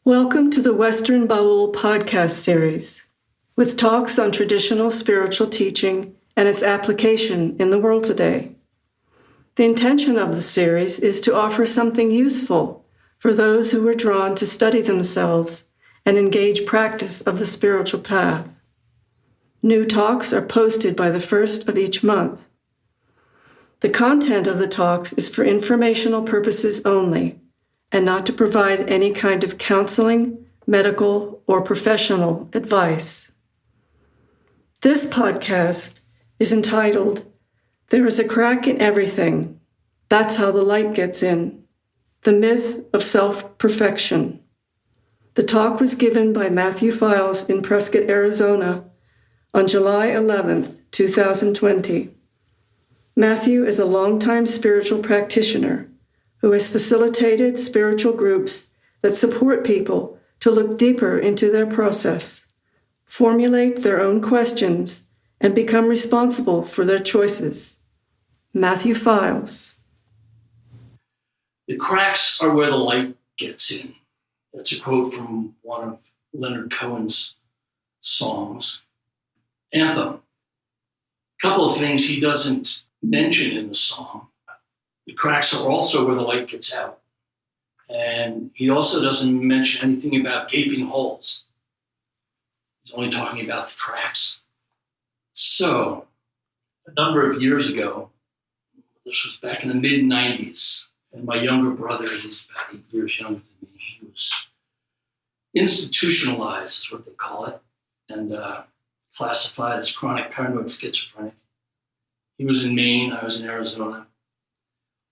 Welcome to the Western Baul podcast series, with talks on traditional spiritual teaching and its application in the world today. The intention of the series is to offer something useful for those who are drawn to study themselves and engage practice of the spiritual path. New talks are posted by the first of each month. The content of the talks is for informational purposes only, and not to provide any kind of counseling, medical, or professional advice. This podcast is entitled, "There is a Crack in Everything. That's How the Light Gets In. The Myth of Self-Perfection." The talk was given by Matthew Files in Prescott, Arizona, on July 11th, 2020. Matthew is a longtime spiritual practitioner who has facilitated spiritual groups that support people to look deeper into their process, formulate their own questions, and become responsible for their choices. Matthew Files. The cracks are where the light gets in. That's a quote from one of Leonard Cohen's songs. Anthem. A couple of things he doesn't mention in the song. The cracks are also where the light gets out. And he also doesn't mention anything about gaping holes. He's only talking about the cracks. So, a number of years ago, this was back in the mid-90s, and my younger brother, he's about 8 years younger than me, he was institutionalized, is what they call it, and classified as chronic paranoid schizophrenic. He was in Maine, I was in Arizona.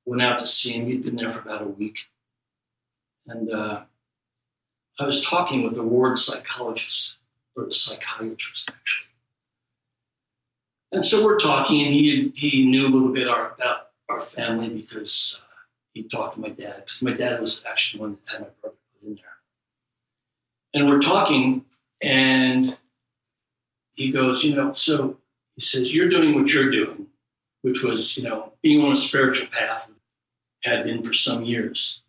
Went out to see him. He'd been there for about a week. And I was talking with the ward psychologist, or the psychiatrist, actually. And so we're talking, and he knew a little bit about our family because he talked to my dad, because my dad was actually the one that had my brother put in there. And we're talking, and he goes, so he says, "You're doing what you're doing," which was, being on a spiritual path, had been for some years.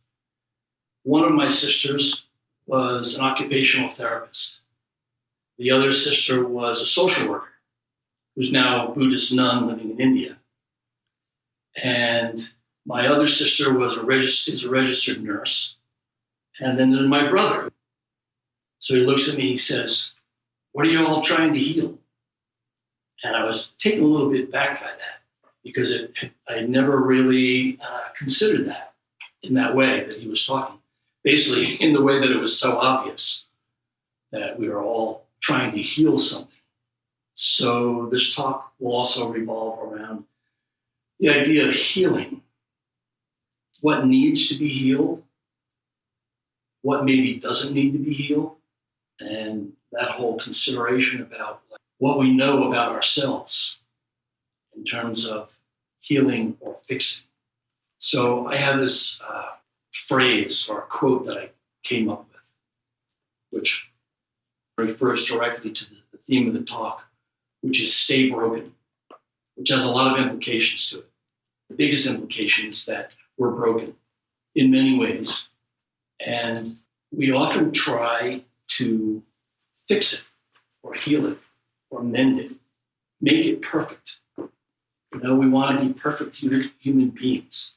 One of my sisters was an occupational therapist. The other sister was a social worker, who's now a Buddhist nun living in India. And my other sister is a registered nurse. And then there's my brother. So he looks at me, he says, "What are you all trying to heal?" And I was taken a little bit back by that, because I had never really considered that in that way that he was talking. Basically, in the way that it was so obvious that we are all trying to heal something. So this talk will also revolve around the idea of healing. What needs to be healed, what maybe doesn't need to be healed, and that whole consideration about what we know about ourselves in terms of healing or fixing. So I have this phrase or quote that I came up with, which refers directly to the theme of the talk, which is "stay broken," which has a lot of implications to it. The biggest implication is that we're broken in many ways, and we often try to fix it or heal it or mend it, make it perfect. We want to be perfect human beings.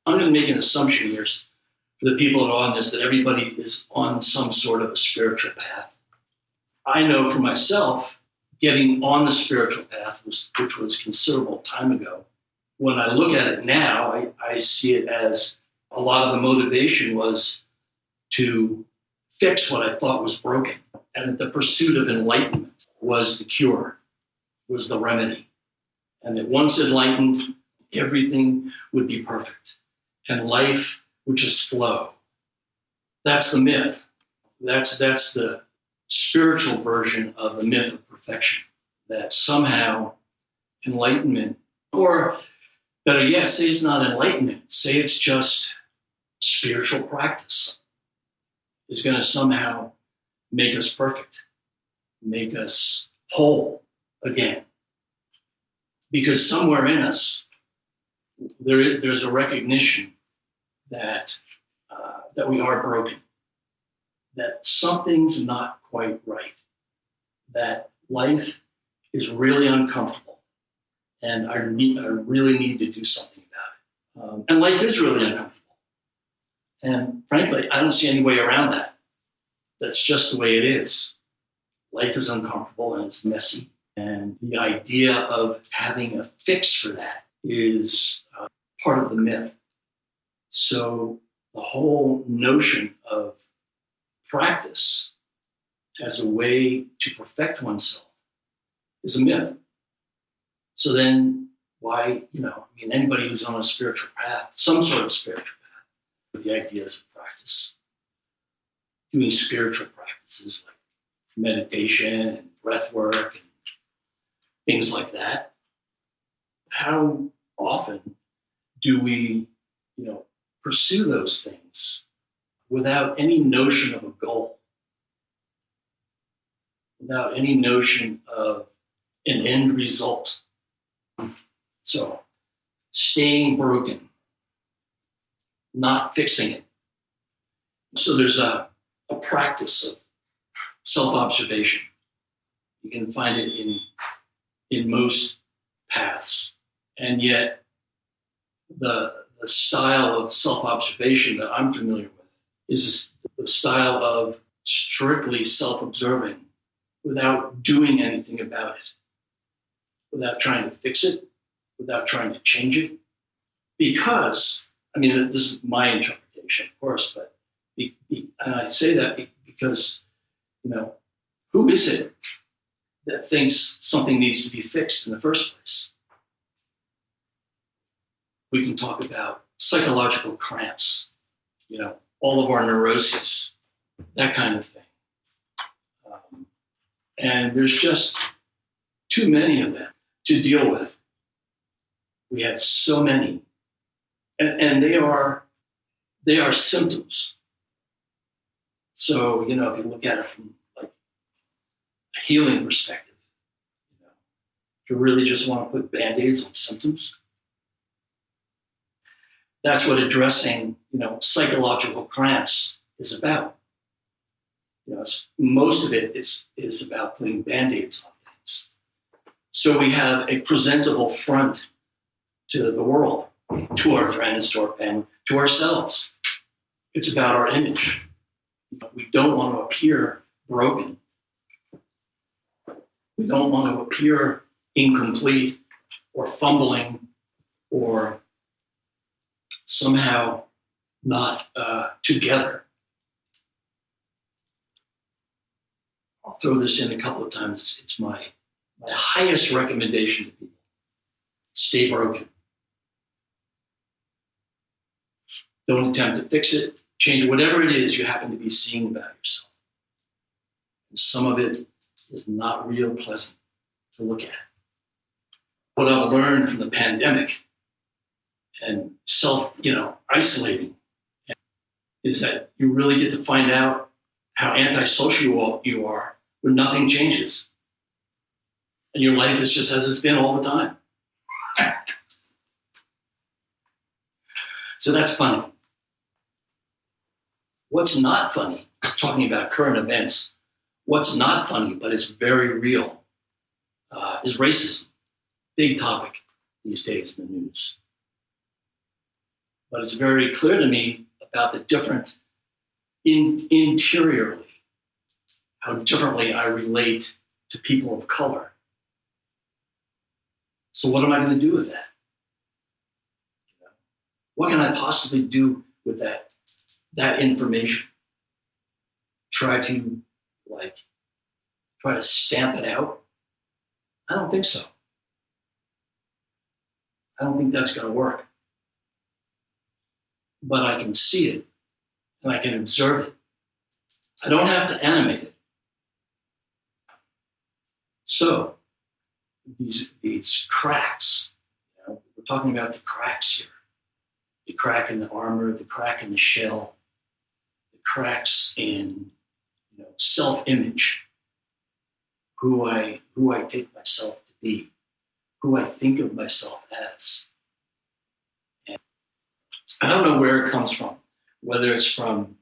I'm going to make an assumption here for the people that are on this, that everybody is on some sort of a spiritual path. I know for myself, getting on the spiritual path, which was considerable time ago, when I look at it now, I see it as a lot of the motivation was to fix what I thought was broken. And the pursuit of enlightenment was the cure, was the remedy. And that once enlightened, everything would be perfect. And life would just flow. That's the myth. That's the spiritual version of the myth of perfection. That somehow enlightenment, or better yet, say it's not enlightenment, say it's just spiritual practice, is going to somehow make us perfect, make us whole again. Because somewhere in us, there's a recognition that we are broken. that something's not quite right, that life is really uncomfortable, and I really need to do something about it. And life is really uncomfortable. And frankly, I don't see any way around that. That's just the way it is. Life is uncomfortable and it's messy. And the idea of having a fix for that is part of the myth. So the whole notion of practice as a way to perfect oneself is a myth. So then why, anybody who's on a spiritual path, some sort of spiritual path, with the ideas of practice, doing spiritual practices like meditation and breath work and things like that, how often do we, pursue those things without any notion of a goal, without any notion of an end result? So staying broken, not fixing it. So there's a practice of self-observation. You can find it in most paths. And yet the style of self-observation that I'm familiar with is the style of strictly self-observing without doing anything about it, without trying to fix it, without trying to change it. Because, this is my interpretation, of course, but and I say that because, who is it that thinks something needs to be fixed in the first place? We can talk about psychological cramps, all of our neuroses, that kind of thing. And there's just too many of them to deal with. We have so many. And they are symptoms. So, if you look at it from like a healing perspective, if you really just want to put Band-Aids on symptoms, that's what addressing, psychological cramps is about. Most of it is about putting Band-Aids on things. So we have a presentable front to the world, to our friends, to our family, to ourselves. It's about our image. We don't want to appear broken. We don't want to appear incomplete or fumbling or somehow not together. I'll throw this in a couple of times. It's my highest recommendation to people. Stay broken. Don't attempt to fix it, change it, whatever it is you happen to be seeing about yourself. And some of it is not real pleasant to look at. What I've learned from the pandemic and isolating is that you really get to find out how antisocial you are when nothing changes. And your life is just as it's been all the time. So that's funny. What's not funny, talking about current events, what's not funny, but it's very real, is racism. Big topic these days in the news. But it's very clear to me about the different, interiorly, how differently I relate to people of color. So what am I going to do with that? What can I possibly do with that information? Try to stamp it out? I don't think so. I don't think that's going to work. But I can see it and I can observe it. I don't have to animate it. So these cracks, we're talking about the cracks here. The crack in the armor, the crack in the shell, the cracks in self-image, who I take myself to be, who I think of myself as. And I don't know where it comes from, whether it's from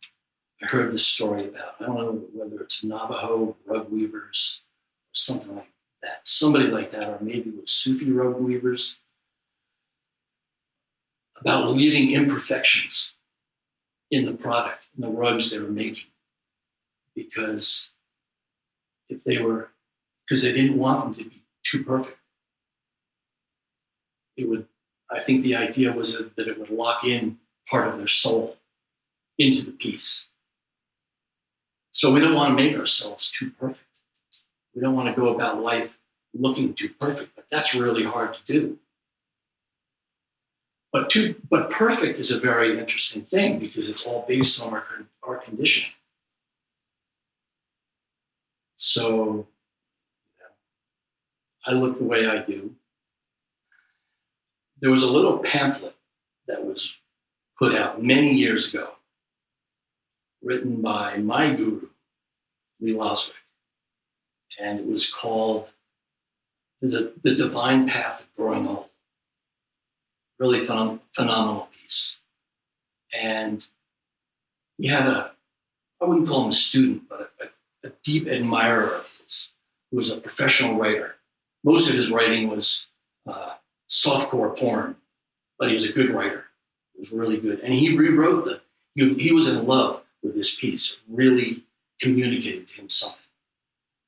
I heard this story about, I don't know whether it's Navajo rug weavers or something like that, somebody like that, or maybe it was Sufi rug weavers, about leaving imperfections in the product, in the rugs they were making, because they didn't want them to be too perfect. I think the idea was that it would lock in part of their soul into the piece. So we don't want to make ourselves too perfect. We don't want to go about life looking too perfect, but that's really hard to do. But perfect is a very interesting thing because it's all based on our conditioning. So I look the way I do. There was a little pamphlet that was put out many years ago, written by my guru, Lee Loswick, and it was called The Divine Path of Growing Old. Really phenomenal piece. And he had I wouldn't call him a student, but a deep admirer of his, who was a professional writer. Most of his writing was softcore porn, but he was a good writer. He was really good. And he rewrote he was in love with this piece. It really communicated to him something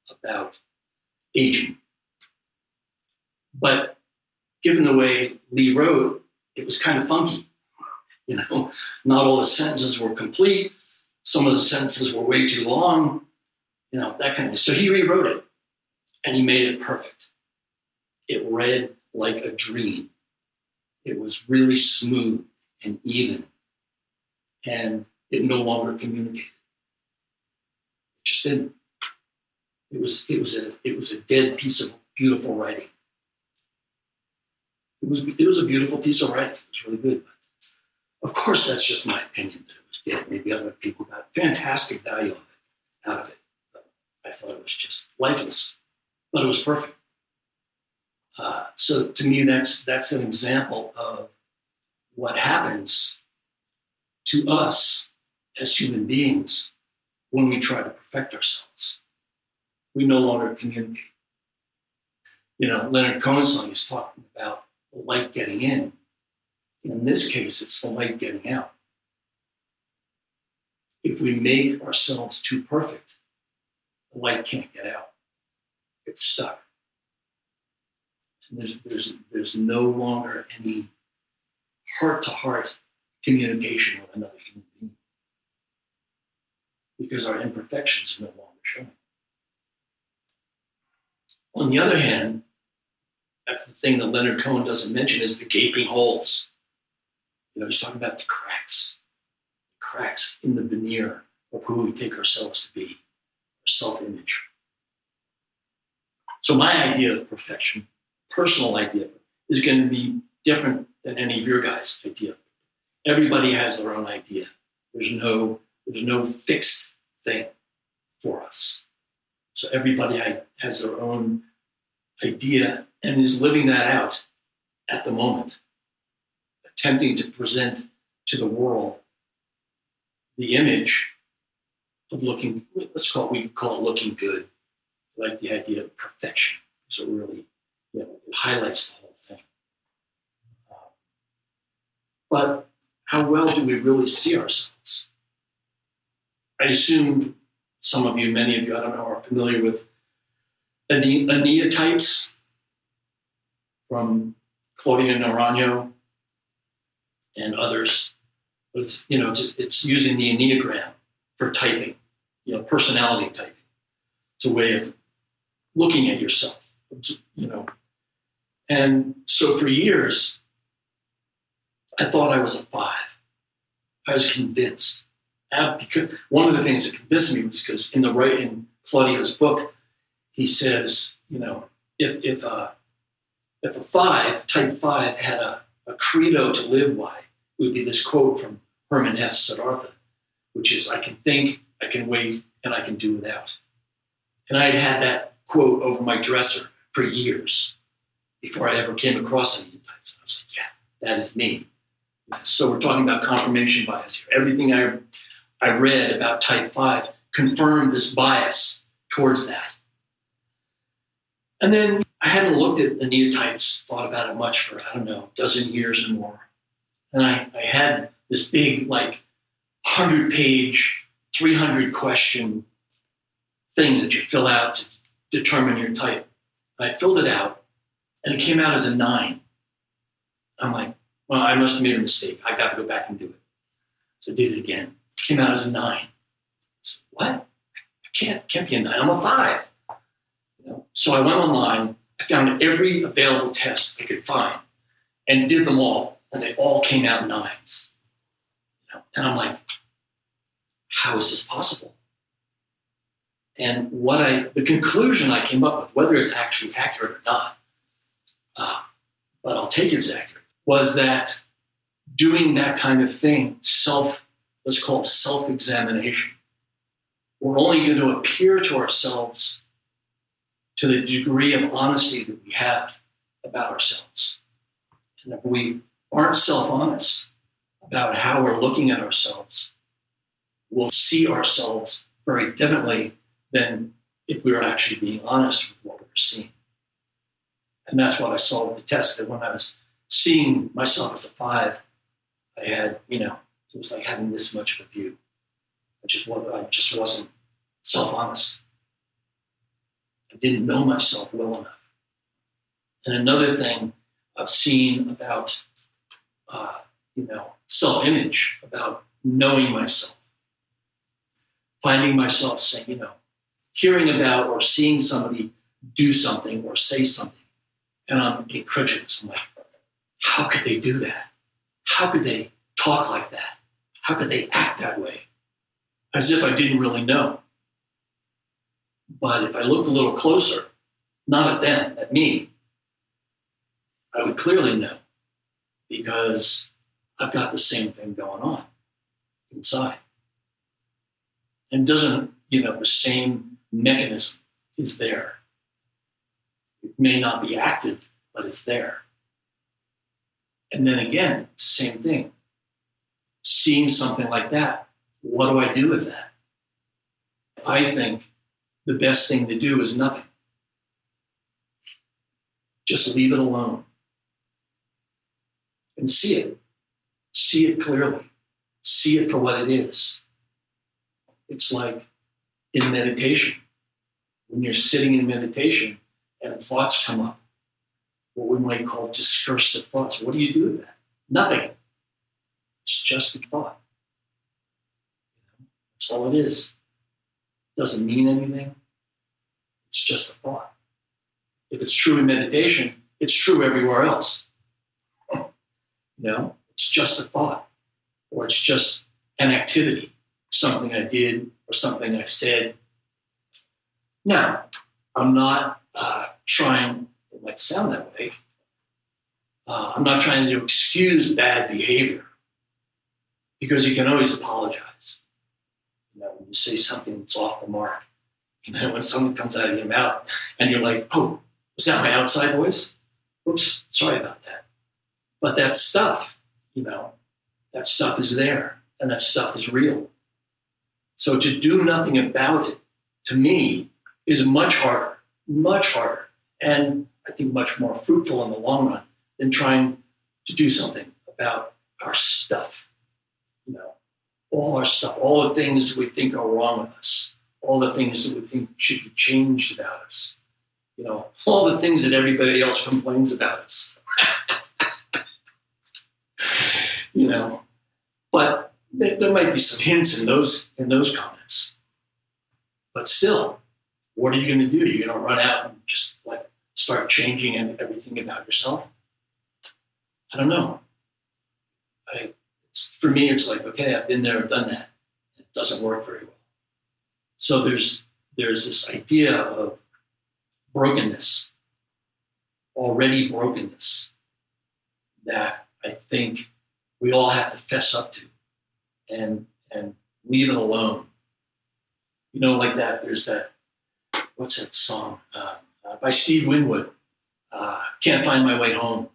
about aging. But given the way Lee wrote, it was kind of funky. Not all the sentences were complete. Some of the sentences were way too long, that kind of thing. So he rewrote it and he made it perfect. It read like a dream. It was really smooth and even, and it no longer communicated. It just didn't. It was a dead piece of beautiful writing. It was a beautiful piece of writing. It was really good. But of course, that's just my opinion that it was dead. Maybe other people got fantastic value out of it. But I thought it was just lifeless, but it was perfect. So to me, that's an example of what happens to us as human beings when we try to perfect ourselves. We no longer communicate. Leonard Cohen's song is talking about the light getting in. In this case, it's the light getting out. If we make ourselves too perfect, the light can't get out. It's stuck. And there's no longer any heart-to-heart communication with another human being because our imperfections are no longer showing. On the other hand, that's the thing that Leonard Cohen doesn't mention is the gaping holes. He's talking about the cracks in the veneer of who we take ourselves to be, our self-image. So my idea of perfection, personal idea, is going to be different than any of your guys' idea. Everybody has their own idea. There's no fixed thing for us. So everybody has their own idea and is living that out at the moment, attempting to present to the world the image of looking, we call it looking good. I like the idea of perfection. So really, it highlights the whole thing. But how well do we really see ourselves? I assume many of you, I don't know, are familiar with Anita types from Claudia Naranjo and others. But it's using the Enneagram for typing, personality typing. It's a way of looking at yourself, And so for years, I thought I was a 5. I was convinced. Because one of the things that convinced me was because in Claudia's book, he says, if a 5, type 5, had a credo to live by, it would be this quote from Hermann Hesse Siddhartha, which is, I can think, I can wait, and I can do without. And I had had that quote over my dresser for years before I ever came across any types. I was like, yeah, that is me. So we're talking about confirmation bias here. Everything I read about type 5 confirmed this bias towards that. And then I hadn't looked at the neotypes, thought about it much for, I don't know, a dozen years or more. And I had this big, 100-page, 300-question thing that you fill out to determine your type. And I filled it out, and it came out as a 9. I'm like, well, I must have made a mistake. I got to go back and do it. So I did it again. It came out as a 9. Said, what? I can't be a 9. I'm a 5. So I went online. I found every available test I could find and did them all, and they all came out 9s. And I'm like, how is this possible? And the conclusion I came up with, whether it's actually accurate or not, but I'll take it as accurate, was that doing that kind of thing, what's called self-examination, we're only going to appear to ourselves to the degree of honesty that we have about ourselves. And if we aren't self-honest about how we're looking at ourselves, we'll see ourselves very differently than if we were actually being honest with what we were seeing. And that's what I saw with the test, that when I was seeing myself as a 5, I had, it was like having this much of a view. I just wasn't self-honest. I didn't know myself well enough. And another thing I've seen about, self-image, about knowing myself, finding myself saying, hearing about or seeing somebody do something or say something, and I'm incredulous. I'm like, how could they do that? How could they talk like that? How could they act that way? As if I didn't really know. But if I looked a little closer, not at them, at me, I would clearly know, because I've got the same thing going on inside. And the same mechanism is there. It may not be active, but it's there. And then again, it's the same thing. Seeing something like that, what do I do with that? I think the best thing to do is nothing. Just leave it alone. And see it. See it clearly. See it for what it is. It's like in meditation. When you're sitting in meditation and thoughts come up, what we might call discursive thoughts, what do you do with that? Nothing. It's just a thought. That's all it is. It doesn't mean anything. It's just a thought. If it's true in meditation, it's true everywhere else. It's just a thought, or it's just an activity, something I did or something I said. Now, I'm not trying, it might sound that way, I'm not trying to excuse bad behavior, because you can always apologize. When you say something that's off the mark, and then when something comes out of your mouth and you're like, oh, was that my outside voice? Oops, sorry about that. But that stuff, that stuff is there, and that stuff is real. So to do nothing about it, to me, is much harder, and I think much more fruitful in the long run than trying to do something about our stuff. All our stuff, all the things we think are wrong with us, all the things that we think should be changed about us, all the things that everybody else complains about us. But there might be some hints in those comments. But still, what are you going to do? You're going to run out and just start changing everything about yourself? I don't know. For me, it's like, okay, I've been there, I've done that. It doesn't work very well. So there's this idea of brokenness, already brokenness, that I think we all have to fess up to and leave it alone. Like that, there's that, what's that song by Steve Winwood, Can't Find My Way Home.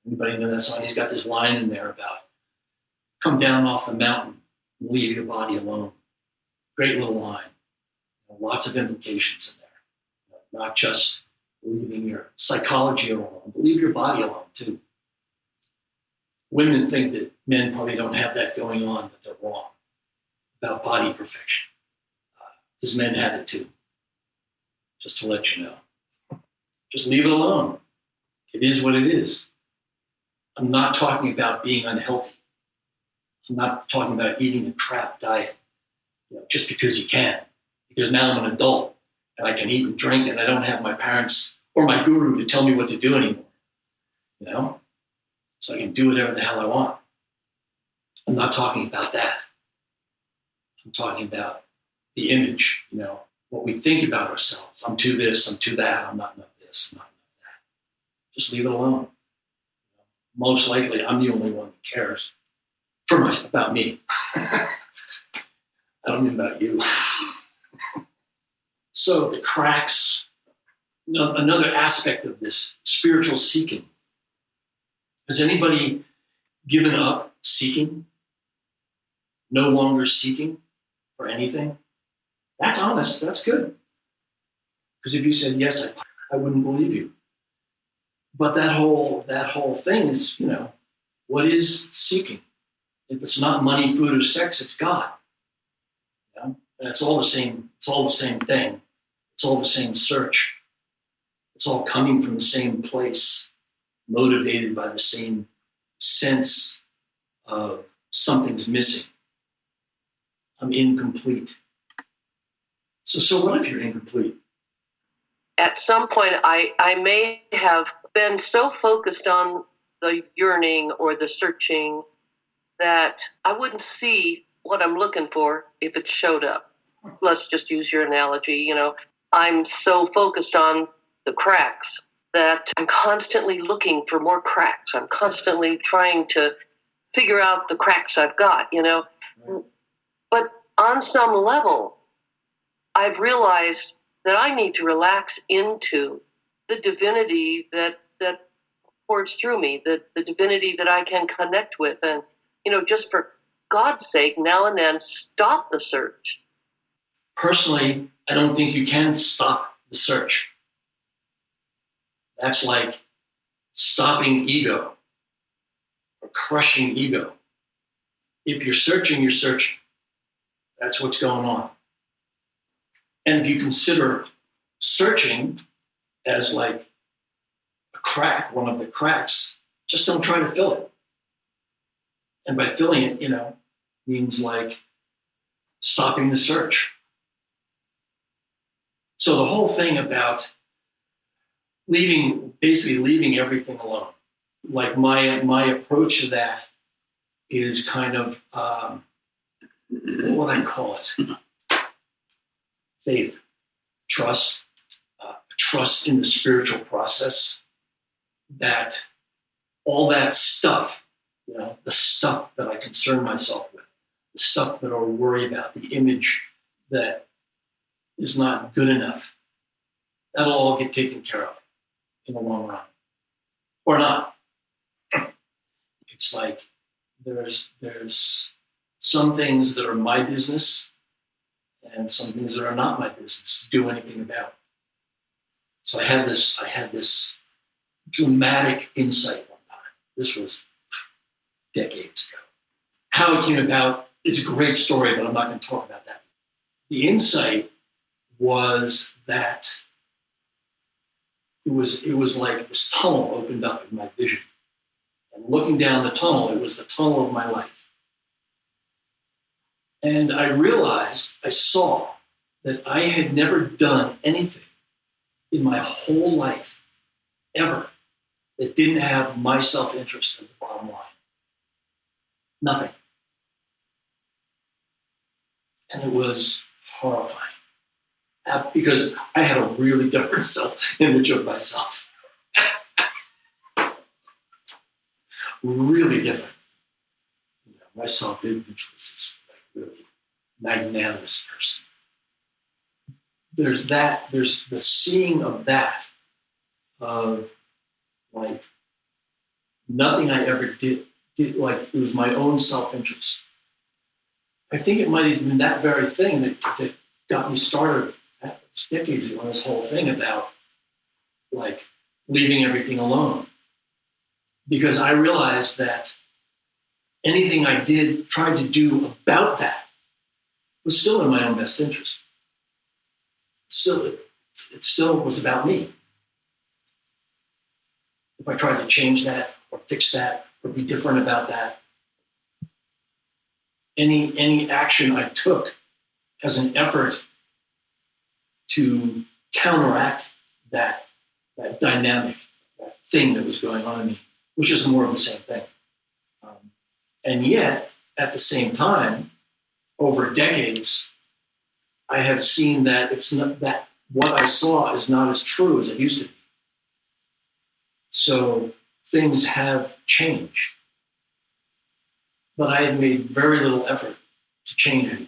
Anybody know that song? He's got this line in there about come down off the mountain Leave your body alone. Great little line. Lots of implications in there. Not just leaving your psychology alone, but leave your body alone too. Women think that men probably don't have that going on, but they're wrong about body perfection. Because men have it too. Just to let you know. Just leave it alone. It is what it is. I'm not talking about being unhealthy. I'm not talking about eating a crap diet, just because you can. Because now I'm an adult and I can eat and drink and I don't have my parents or my guru to tell me what to do anymore. So I can do whatever the hell I want. I'm not talking about that. I'm talking about the image, what we think about ourselves. I'm too this, I'm too that, I'm not enough this, I'm not enough that. Just leave it alone. Most likely, I'm the only one that cares about me. I don't mean about you. So the cracks, another aspect of this spiritual seeking. Has anybody given up seeking? No longer seeking for anything? That's honest. That's good. Because if you said yes, I wouldn't believe you. But that whole thing is, what is seeking? If it's not money, food, or sex, it's God. And it's all the same. It's all the same thing. It's all the same search. It's all coming from the same place, motivated by the same sense of something's missing. I'm incomplete. So what if you're incomplete? At some point, I may have been so focused on the yearning or the searching that I wouldn't see what I'm looking for if it showed up. Let's just use your analogy. I'm so focused on the cracks that I'm constantly looking for more cracks. I'm constantly trying to figure out the cracks I've got, Right. But on some level, I've realized that I need to relax into the divinity that pours through me, the divinity that I can connect with. And, just for God's sake, now and then, stop the search. Personally, I don't think you can stop the search. That's like stopping ego or crushing ego. If you're searching, you're searching. That's what's going on. And if you consider searching as like a crack, one of the cracks, just don't try to fill it. And by filling it, means like stopping the search. So the whole thing about basically leaving everything alone, like my approach to that is kind of, what would I call it? Faith, trust in the spiritual process, that all that stuff, the stuff that I concern myself with, the stuff that I worry about, the image that is not good enough, that'll all get taken care of in the long run. Or not. It's like there's some things that are my business and some things that are not my business to do anything about. So I had this dramatic insight one time. This was decades ago. How it came about is a great story, but I'm not going to talk about that. The insight was that it was like this tunnel opened up in my vision. And looking down the tunnel, it was the tunnel of my life. And I saw that I had never done anything in my whole life, ever, that didn't have my self-interest as the bottom line. Nothing. And it was horrifying. Because I had a really different self-image of myself. Really different. My self-image was this really magnanimous person. There's the seeing of that, of like nothing I ever did like it was my own self-interest. I think it might have been that very thing that got me started decades ago on this whole thing about like leaving everything alone. Because I realized that anything I tried to do about that was still in my own best interest. It still was about me. If I tried to change that or fix that or be different about that, any action I took as an effort to counteract that dynamic, that thing that was going on in me, was just more of the same thing. And yet, at the same time, over decades, I have seen that it's not that what I saw is not as true as it used to be. So things have changed. But I have made very little effort to change anything,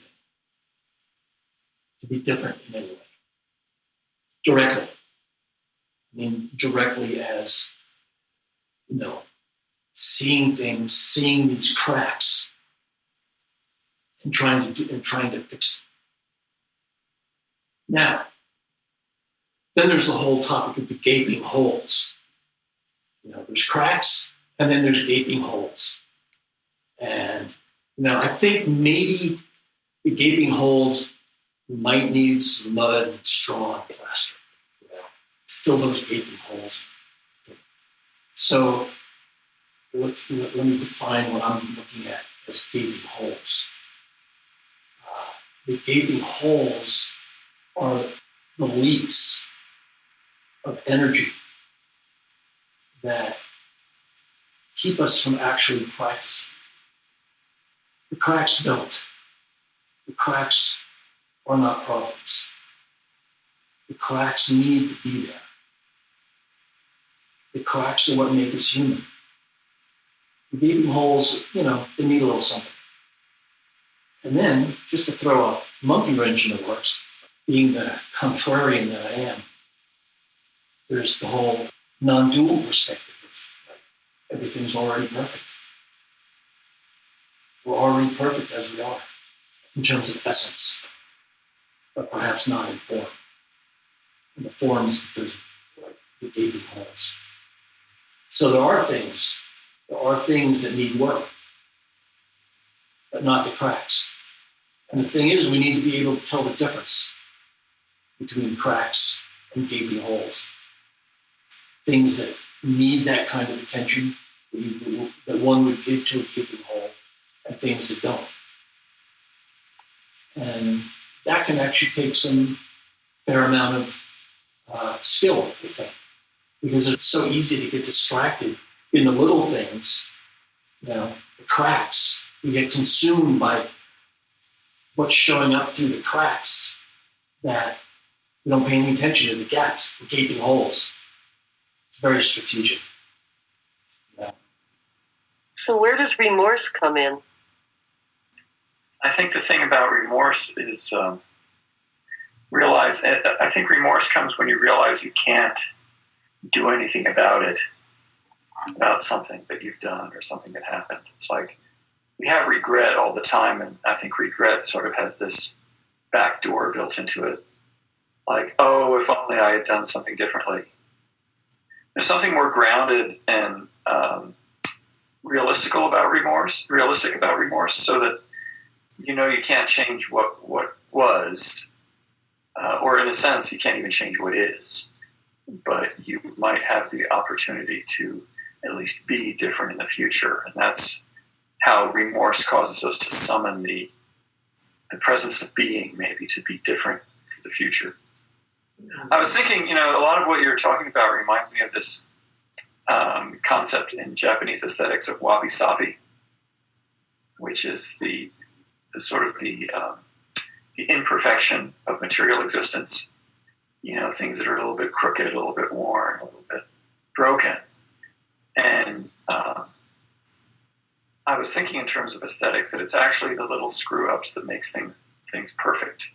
to be different in any way. Directly. I mean, directly as, seeing things, seeing these cracks, and trying to fix them. Now, then there's the whole topic of the gaping holes. There's cracks, and then there's gaping holes. And, I think maybe the gaping holes might need some mud and straw and plaster, to fill those gaping holes. So let me define what I'm looking at as gaping holes. The gaping holes are the leaks of energy that keep us from actually practicing. The cracks don't. The cracks are not problems. The cracks need to be there. The cracks are what make us human. The gaping holes, they need a little something. And then, just to throw a monkey wrench in the works, being the contrarian that I am, there's the whole non-dual perspective of everything's already perfect. We're already perfect as we are, in terms of essence, but perhaps not in form. And the form is because of the gaping holes. So there are things that need work, but not the cracks. And the thing is, we need to be able to tell the difference between cracks and gaping holes. Things that need that kind of attention that one would give to a gaping hole, and things that don't. And that can actually take some fair amount of skill, I think, because it's so easy to get distracted in the little things, the cracks. We get consumed by what's showing up through the cracks that we don't pay any attention to the gaps, the gaping holes. It's very strategic. So where does remorse come in? I think the thing about remorse is I think remorse comes when you realize you can't do anything about it, about something that you've done or something that happened. It's like we have regret all the time, and I think regret sort of has this back door built into it. Like, oh, if only I had done something differently. There's something more grounded and realistic about remorse, so that you can't change what was, or in a sense, you can't even change what is, but you might have the opportunity to at least be different in the future, and that's how remorse causes us to summon the presence of being, maybe to be different for the future. I was thinking, a lot of what you're talking about reminds me of this concept in Japanese aesthetics of wabi-sabi, which is the sort of the imperfection of material existence. Things that are a little bit crooked, a little bit worn, a little bit broken. And I was thinking in terms of aesthetics that it's actually the little screw-ups that makes things perfect.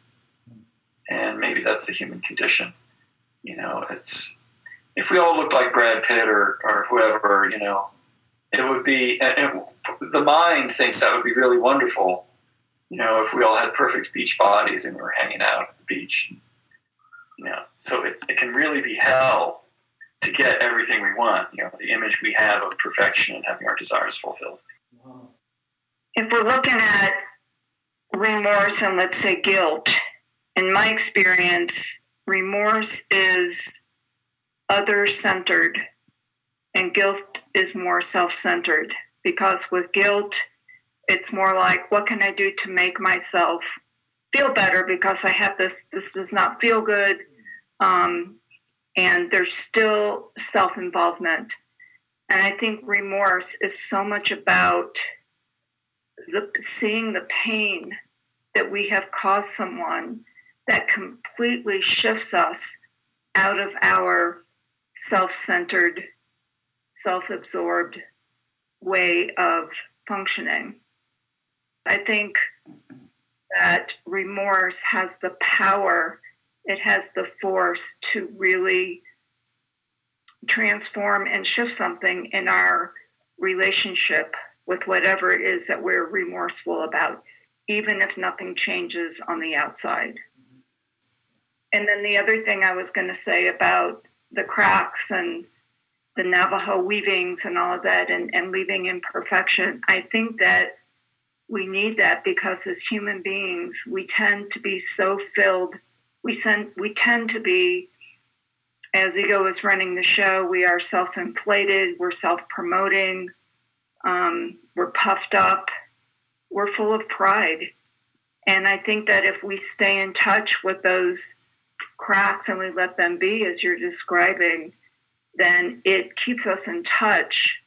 And maybe that's the human condition. It's if we all looked like Brad Pitt or whoever, it would be. And the mind thinks that would be really wonderful, if we all had perfect beach bodies and we were hanging out at the beach, so it can really be hell to get everything we want, the image we have of perfection and having our desires fulfilled. If we're looking at remorse and let's say guilt, in my experience, remorse is other-centered and guilt is more self-centered, because with guilt, it's more like, what can I do to make myself feel better because I have this does not feel good. And there's still self-involvement. And I think remorse is so much about seeing the pain that we have caused someone that completely shifts us out of our self-centered, self-absorbed way of functioning. I think that remorse has the power, it has the force to really transform and shift something in our relationship with whatever it is that we're remorseful about, even if nothing changes on the outside. And then the other thing I was going to say about the cracks and the Navajo weavings and all of that and leaving imperfection, I think that we need that because as human beings, we tend to be so filled. We tend to be, as ego is running the show, we are self-inflated, we're self-promoting, we're puffed up, we're full of pride. And I think that if we stay in touch with those cracks and we let them be, as you're describing, then it keeps us in touch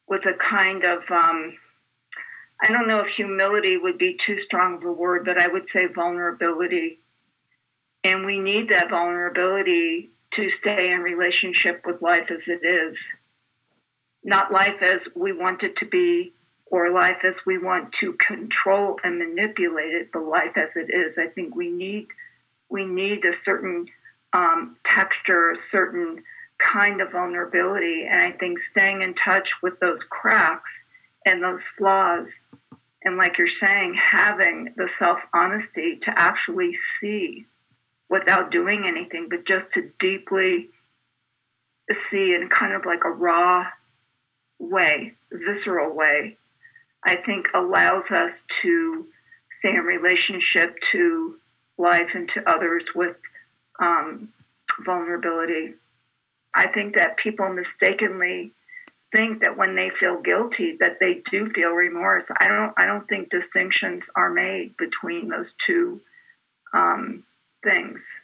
with a kind of, I don't know if humility would be too strong of a word, but I would say vulnerability. And we need that vulnerability to stay in relationship with life as it is. Not life as we want it to be or life as we want to control and manipulate it, but life as it is. I think we need a certain texture, a certain kind of vulnerability. And I think staying in touch with those cracks and those flaws, and like you're saying, having the self-honesty to actually see without doing anything, but just to deeply see in kind of like a raw way, visceral way, I think allows us to stay in relationship to life and to others with vulnerability. I think that people mistakenly think that when they feel guilty that they do feel remorse. I don't think distinctions are made between those two things.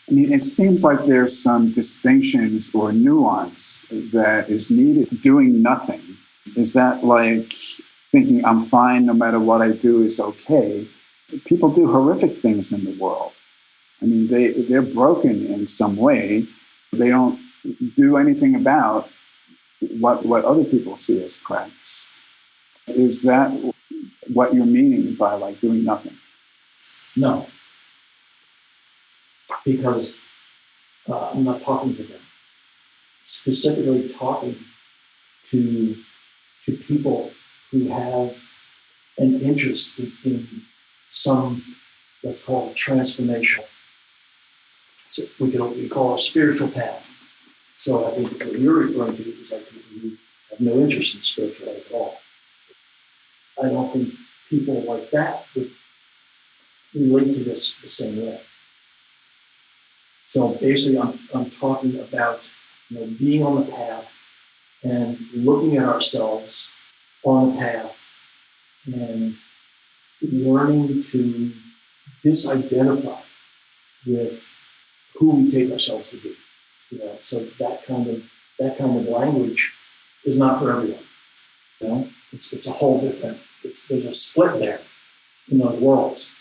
I mean, it seems like there's some distinctions or nuance that is needed. Doing nothing, is that like thinking I'm fine no matter what I do is okay? People do horrific things in the world. I mean, they're broken in some way. They don't do anything about what other people see as cracks. Is that what you're meaning by like doing nothing? No. Because I'm not talking to them. Specifically talking to people who have an interest in some, let's call it transformational. So we call it a spiritual path. So I think what you're referring to is like people who have no interest in spiritual life at all. I don't think people like that would relate to this the same way. So basically, I'm talking about being on the path and looking at ourselves on the path and learning to disidentify with who we take ourselves to be. So that kind of language is not for everyone. It's a whole different. There's a split there in those worlds.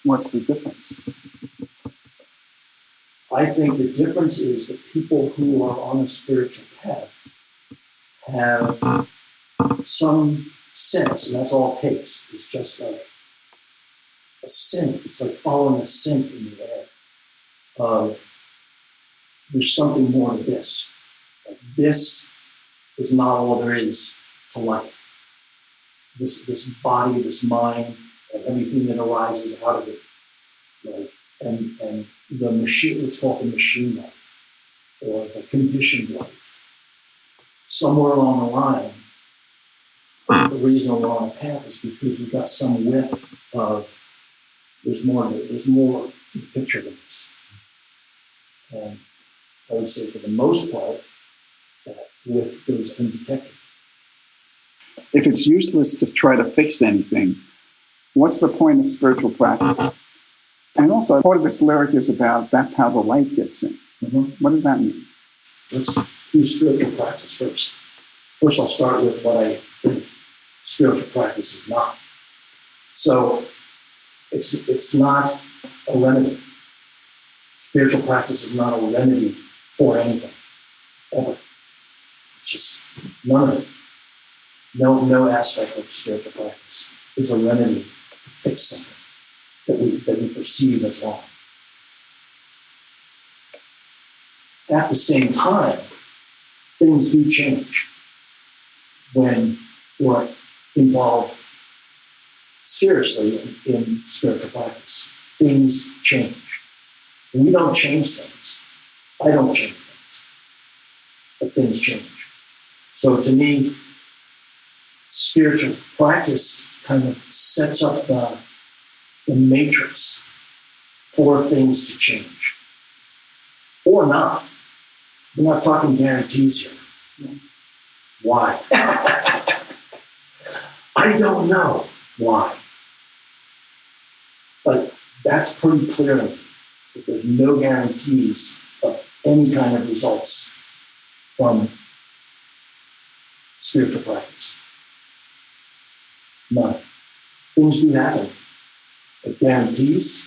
What's the difference? I think the difference is that people who are on a spiritual path have some sense, and that's all it takes. It's just like a scent. It's like following a scent in the air of there's something more to this. Like this is not all there is to life. this body, this mind, and everything that arises out of it, like and the machine. Let's call it the machine life or the conditioned life. Somewhere along the line, the reason we're on a path is because we've got some whiff of there's more to the picture than this. And I would say for the most part, that whiff goes undetected. If it's useless to try to fix anything, what's the point of spiritual practice? And also, part of this lyric is about that's how the light gets in. Mm-hmm. What does that mean? Let's do spiritual practice first. First, I'll start with what I think spiritual practice is not. So, it's not a remedy. Spiritual practice is not a remedy for anything, ever. It's just none of it. No aspect of spiritual practice is a remedy to fix something that we perceive as wrong. At the same time, things do change when we're involved seriously in spiritual practice. Things change. We don't change things. I don't change things. But things change. So to me, spiritual practice kind of sets up the matrix for things to change. Or not. We're not talking guarantees here. Why? I don't know why. But that's pretty clear to me that there's no guarantees of any kind of results from spiritual practice. None. Things do happen. But guarantees,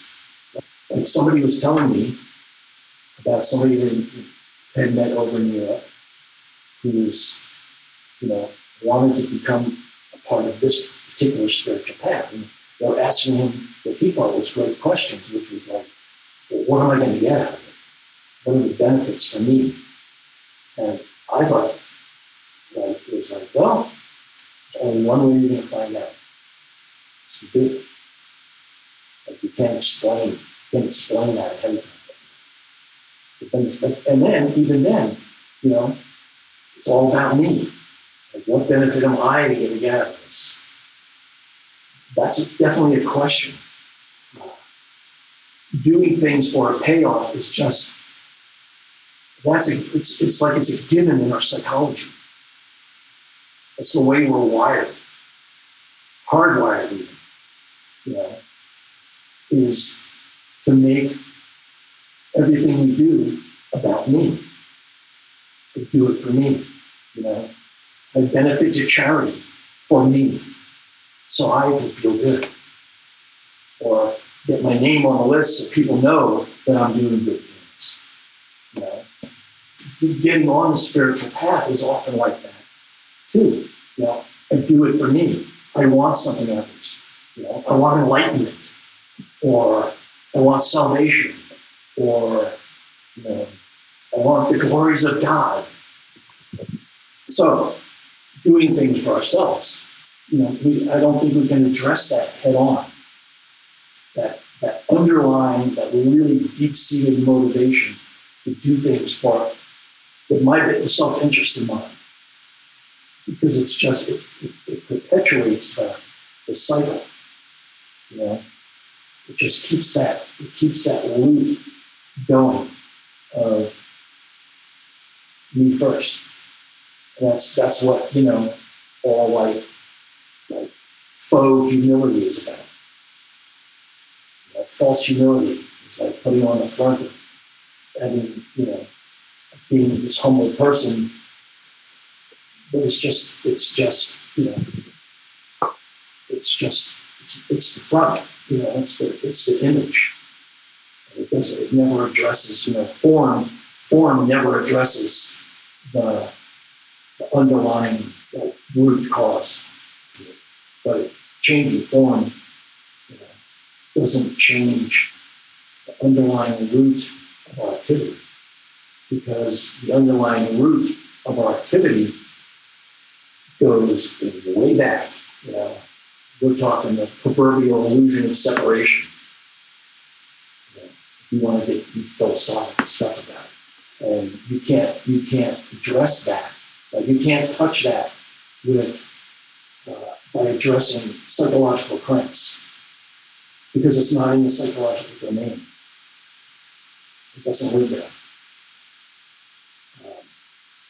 like somebody was telling me about somebody that had met over in Europe who was, wanted to become a part of this particular spiritual path. And they were asking him what he thought was great questions, which was like, well, what am I going to get out of it? What are the benefits for me? And I thought, it was like, well, there's only one way you're going to find out. It's to do it. Like you can't explain that ahead of time. And then, even then, it's all about me. Like, what benefit am I going to get out of this? That's definitely a question. Doing things for a payoff is just, it's like it's a given in our psychology. It's the way we're wired. Hardwired even, is to make everything we do about me. I do it for me, I benefit to charity for me, so I can feel good. Or get my name on the list so people know that I'm doing good things. Getting on the spiritual path is often like that, too. I do it for me. I want something out of this. I want enlightenment, or I want salvation, or I want the glories of God. So, doing things for ourselves, I don't think we can address that head on. That underlying, that really deep-seated motivation to do things with my self-interest in mind. Because it's just, it perpetuates the cycle. It just keeps that loop going of me first. And that's what, all like faux humility is about. False humility is like putting on the front of having, being this humble person. But it's the front, it's the image. It never addresses, form never addresses the underlying root cause. But changing form, doesn't change the underlying root of our activity, because the underlying root of our activity goes way back We're talking the proverbial illusion of separation. If you want to get deep philosophical stuff about it, and you can't address that. Like you can't touch that by addressing psychological cramps, because it's not in the psychological domain. It doesn't live there.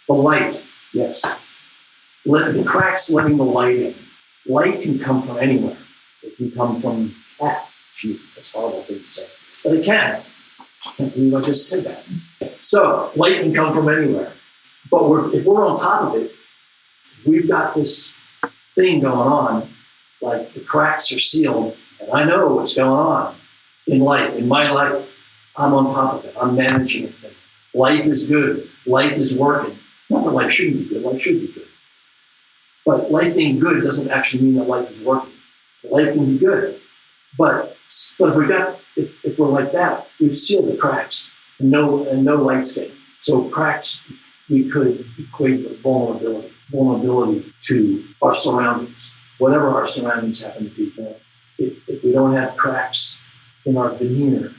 The light, yes. The cracks letting the light in. Light can come from anywhere. It can come from cat. Jesus, that's a horrible thing to say. But it can. I can't believe I just said that. So, light can come from anywhere. But if we're on top of it, we've got this thing going on, like the cracks are sealed, and I know what's going on in life, in my life. I'm on top of it. I'm managing it. Life is good. Life is working. Not that life shouldn't be good. Life should be good. But life being good doesn't actually mean that life is working. Life can be good. But if we're like that, we've sealed the cracks, and no light's getting. So cracks we could equate with vulnerability to our surroundings, whatever our surroundings happen to be. If we don't have cracks in our demeanor,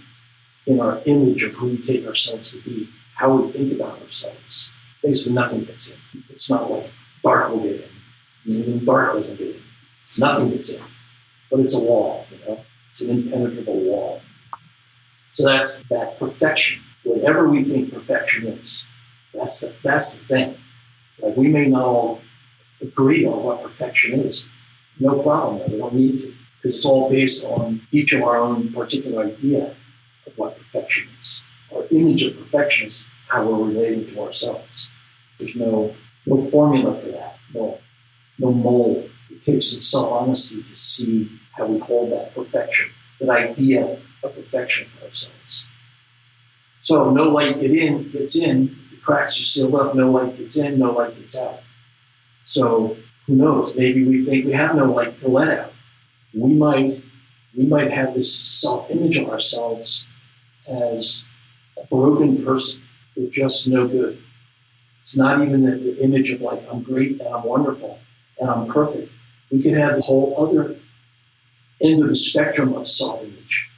in our image of who we take ourselves to be, how we think about ourselves, basically nothing gets in. It's not like dark will get in. Even dark doesn't get in. Nothing gets in. But it's a wall, It's an impenetrable wall. So that's that perfection. Whatever we think perfection is, that's the thing. Like we may not all agree on what perfection is. No problem there. We don't need to. Because it's all based on each of our own particular idea of what perfection is. Our image of perfection is how we're relating to ourselves. There's no formula for that. No mold. It takes some self-honesty to see how we hold that perfection, that idea of perfection for ourselves. So no light gets in. If the cracks are sealed up, no light gets in, no light gets out. So who knows? Maybe we think we have no light to let out. We might have this self-image of ourselves as a broken person. We're just no good. It's not even the image of like, I'm great and I'm wonderful and I'm perfect. We could have the whole other end of the spectrum of self-image.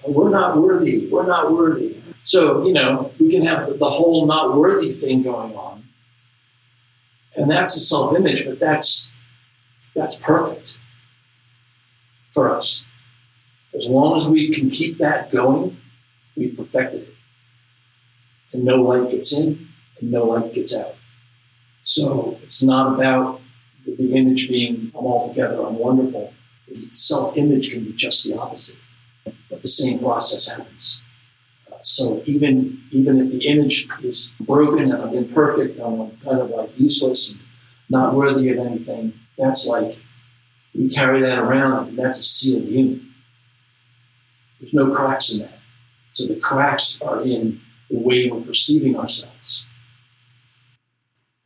We're not worthy. We're not worthy. So, we can have the whole not worthy thing going on. And that's the self-image, but that's perfect for us. As long as we can keep that going, we've perfected it. And no light gets in and no light gets out. So it's not about the image being, I'm all together, I'm wonderful. The self-image can be just the opposite. But the same process happens. So even if the image is broken and I'm imperfect, I'm kind of like useless and not worthy of anything, that's like, we carry that around and that's a sealed unit. There's no cracks in that. So the cracks are in the way we're perceiving ourselves.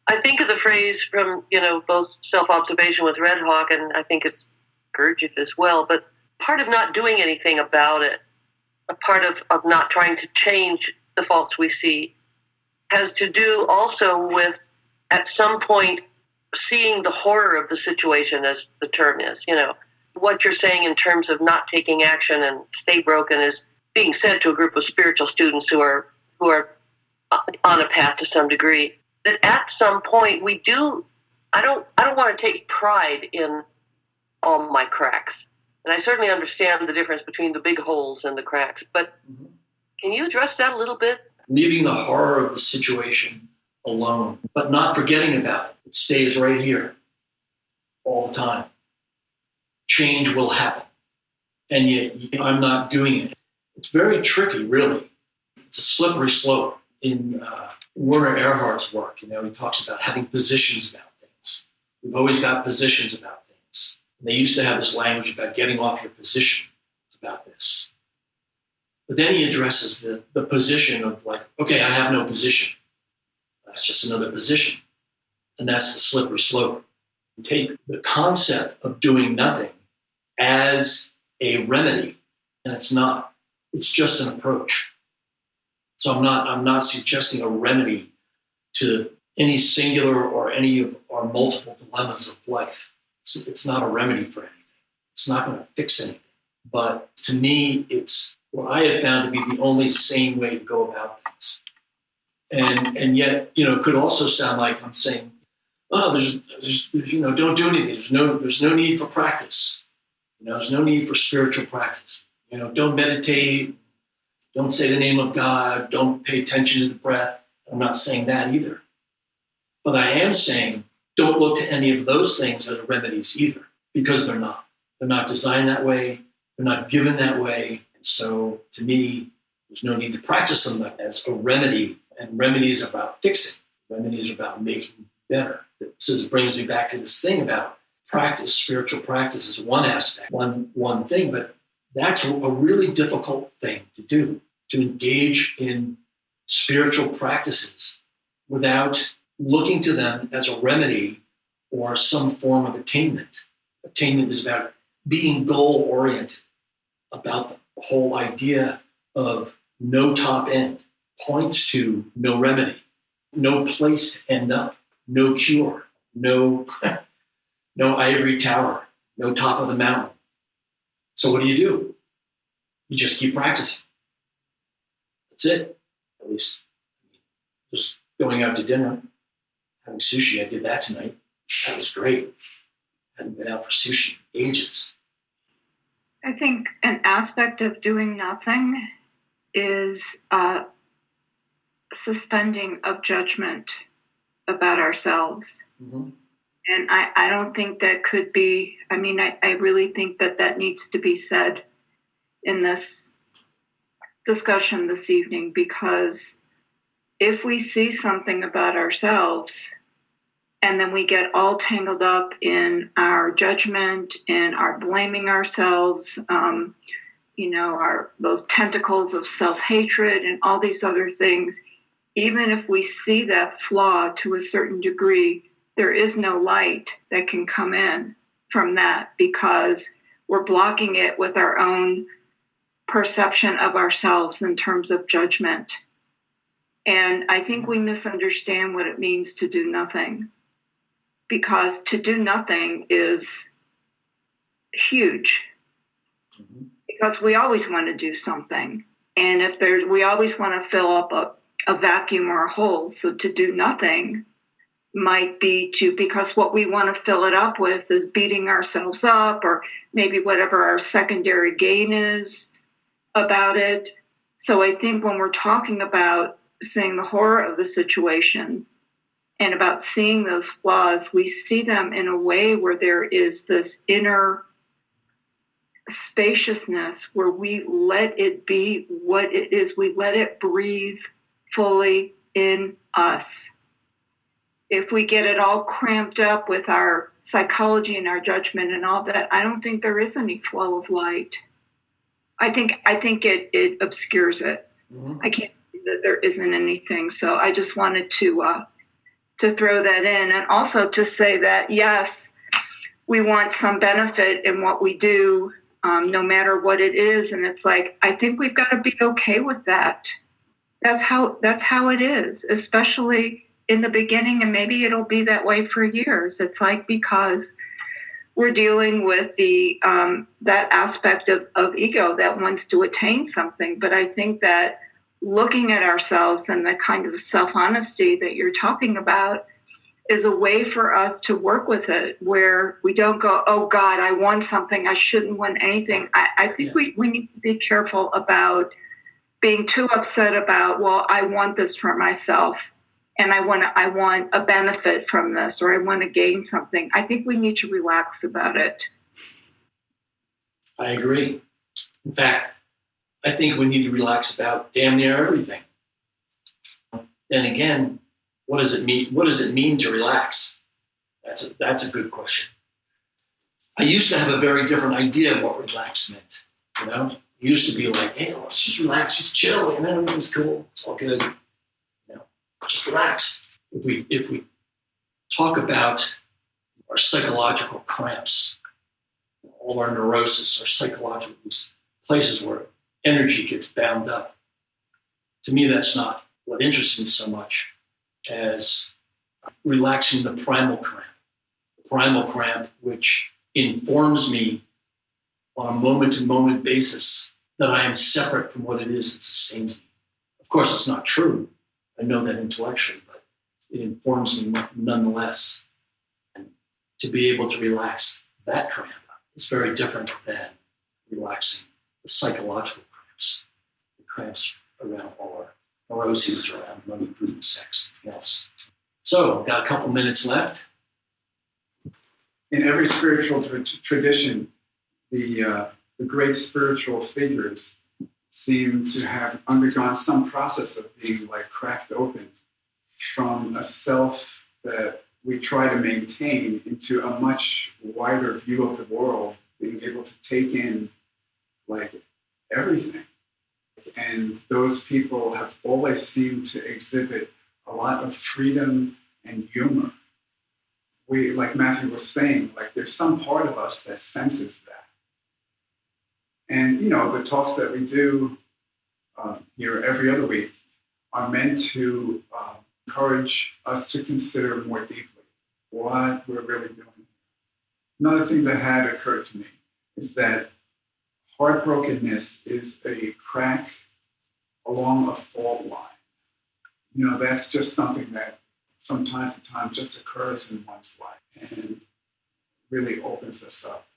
I think of the phrase from, both self-observation with Red Hawk, and I think it's Gurdjieff as well, but part of not doing anything about it, a part of not trying to change the faults we see, has to do also with, at some point, seeing the horror of the situation, as the term is. What you're saying in terms of not taking action and stay broken is being said to a group of spiritual students who are on a path to some degree. That at some point we do. I don't want to take pride in all my cracks, and I certainly understand the difference between the big holes and the cracks. But can you address that a little bit? Leaving the horror of the situation alone, but not forgetting about it. It stays right here all the time. Change will happen, and yet I'm not doing it. It's very tricky, really. It's a slippery slope. In Werner Erhard's work, he talks about having positions about things. We've always got positions about things. And they used to have this language about getting off your position about this. But then he addresses the position of like, okay, I have no position. That's just another position. And that's the slippery slope. You take the concept of doing nothing as a remedy, and it's not. It's just an approach. So I'm not suggesting a remedy to any singular or any of our multiple dilemmas of life. It's not a remedy for anything. It's not going to fix anything. But to me, it's what I have found to be the only sane way to go about things. And yet, it could also sound like I'm saying, oh, there's don't do anything. There's no need for practice. There's no need for spiritual practice. Don't meditate. Don't say the name of God. Don't pay attention to the breath. I'm not saying that either. But I am saying don't look to any of those things as remedies either, because they're not. They're not designed that way. They're not given that way. And so to me, there's no need to practice them as a remedy. And remedies are about fixing. Remedies are about making better. So this brings me back to this thing about practice. Spiritual practice is one aspect, one thing, but that's a really difficult thing to do, to engage in spiritual practices without looking to them as a remedy or some form of attainment. Attainment is about being goal-oriented about them. The whole idea of no top end points to no remedy, no place to end up, no cure, no ivory tower, no top of the mountain. So what do? You just keep practicing. That's it. At least just going out to dinner, having sushi. I did that tonight. That was great. I hadn't been out for sushi in ages. I think an aspect of doing nothing is suspending of judgment about ourselves. Mm-hmm. And I don't think that could be, I really think that needs to be said in this discussion this evening, because if we see something about ourselves and then we get all tangled up in our judgment and our blaming ourselves, those tentacles of self-hatred and all these other things, even if we see that flaw to a certain degree, there is no light that can come in from that, because we're blocking it with our own perception of ourselves in terms of judgment. And I think we misunderstand what it means to do nothing, because to do nothing is huge, because we always want to do something. And we always want to fill up a vacuum or a hole. So to do nothing might be because what we want to fill it up with is beating ourselves up, or maybe whatever our secondary gain is about it. So I think when we're talking about seeing the horror of the situation and about seeing those flaws, we see them in a way where there is this inner spaciousness where we let it be what it is. We let it breathe fully in us. If we get it all cramped up with our psychology and our judgment and all that, I don't think there is any flow of light. I think it obscures it. Mm-hmm. I can't see that there isn't anything. So I just wanted to throw that in, and also to say that yes, we want some benefit in what we do, no matter what it is. And it's like, I think we've got to be okay with that. That's how it is, especially in the beginning, and maybe it'll be that way for years. It's like, because we're dealing with the that aspect of ego that wants to attain something. But I think that looking at ourselves and the kind of self-honesty that you're talking about is a way for us to work with it, where we don't go, oh God, I want something, I shouldn't want anything. I think we need to be careful about being too upset about, well, I want this for myself, and I want a benefit from this, or I want to gain something. I think we need to relax about it. I agree. In fact, I think we need to relax about damn near everything. And again, what does it mean? What does it mean to relax? That's a good question. I used to have a very different idea of what relax meant. It used to be like, hey, let's just relax, just chill, and everything's cool, it's all good. Just relax. If we talk about our psychological cramps, all our neurosis, our psychological places where energy gets bound up, to me, that's not what interests me so much as relaxing the primal cramp. The primal cramp, which informs me on a moment-to-moment basis that I am separate from what it is that sustains me. Of course, it's not true. I know that intellectually, but it informs me nonetheless. And to be able to relax that cramp is very different than relaxing the psychological cramps, the cramps around all our neuroses, around money, food, and sex, and else. So, got a couple minutes left. In every spiritual tradition, the great spiritual figures seem to have undergone some process of being like cracked open from a self that we try to maintain into a much wider view of the world, being able to take in like everything. And those people have always seemed to exhibit a lot of freedom and humor. We, like Matthew was saying, like there's some part of us that senses that. And, you know, the talks that we do here every other week are meant to encourage us to consider more deeply what we're really doing. Another thing that had occurred to me is that heartbrokenness is a crack along a fault line. You know, that's just something that from time to time just occurs in one's life and really opens us up.